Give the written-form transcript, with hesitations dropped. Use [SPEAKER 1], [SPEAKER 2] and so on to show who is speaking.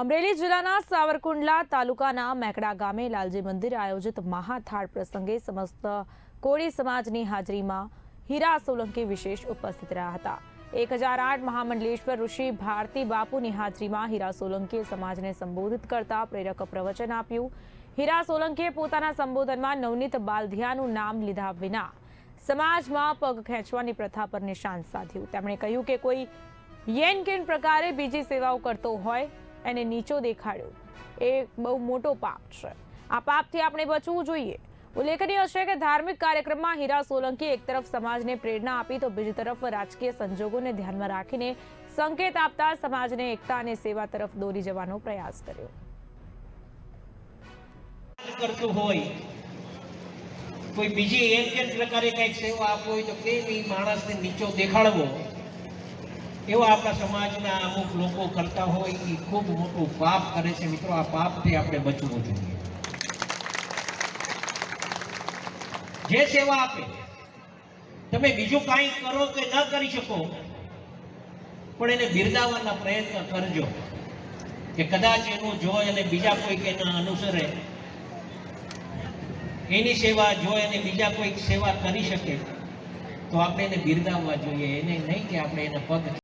[SPEAKER 1] અમરેલી જિલ્લાના સાવરકુંડલા તાલુકાના મેકડા ગામે લાલજી મંદિરે આયોજિત મહાથાળ પ્રસંગે સમસ્ત કોળી સમાજની હાજરીમાં હીરા સોલંકી વિશેષ ઉપસ્થિત રહ્યા હતા। 1008 મહામંડલેશ્વર ઋષિ ભારતી બાપુની હાજરીમાં હીરા સોલંકીએ સમાજને સંબોધિત કરતા પ્રેરક પ્રવચન આપ્યું। હીરા સોલંકીએ પોતાના સંબોધનમાં નવનીત બાલધિયાનું નામ લીધા વિના સમાજમાં પગ ખેંચવાની પ્રથા પર નિશાન સાધ્યું। તેમણે કહ્યું કે કોઈ યેનકેન પ્રકારે બીજી સેવાઓ કરતો હોય એને નીચો દેખાડ્યો એ બહુ મોટો પાપ છે। આ પાપથી આપણે બચવું જોઈએ। ઉલ્લેખનીય છે કે ધાર્મિક કાર્યક્રમમાં હીરા સોલંકી એક તરફ સમાજને પ્રેરણા આપી તો બીજી તરફ રાજકીય સંજોગોને ધ્યાનમાં રાખીને સંકેત આપતા સમાજને એકતા અને સેવા તરફ દોરી જવાનો પ્રયાસ કર્યો।
[SPEAKER 2] કરતું હોય કોઈ બીજી એક પ્રકારે કઈક સેવા આપવી હોય તો કેમ એ માણસને નીચો દેખાડવો એવા આપણા સમાજના અમુક લોકો કરતા હોય એ ખૂબ મોટું પાપ કરે છે। મિત્રો, આ પાપથી આપણે બચવું જોઈએ। જે સેવા આપે તમે બીજું કાંઈ કરો કે ન કરી શકો પણ એને બિરદાવવાના પ્રયત્ન કરજો કે કદાચ એનું જોઈ અને બીજા કોઈક એના અનુસરે, એની સેવા જોઈ અને બીજા કોઈક સેવા કરી શકે તો આપણે એને બિરદાવવા જોઈએ, એને નહીં કે આપણે એને પગ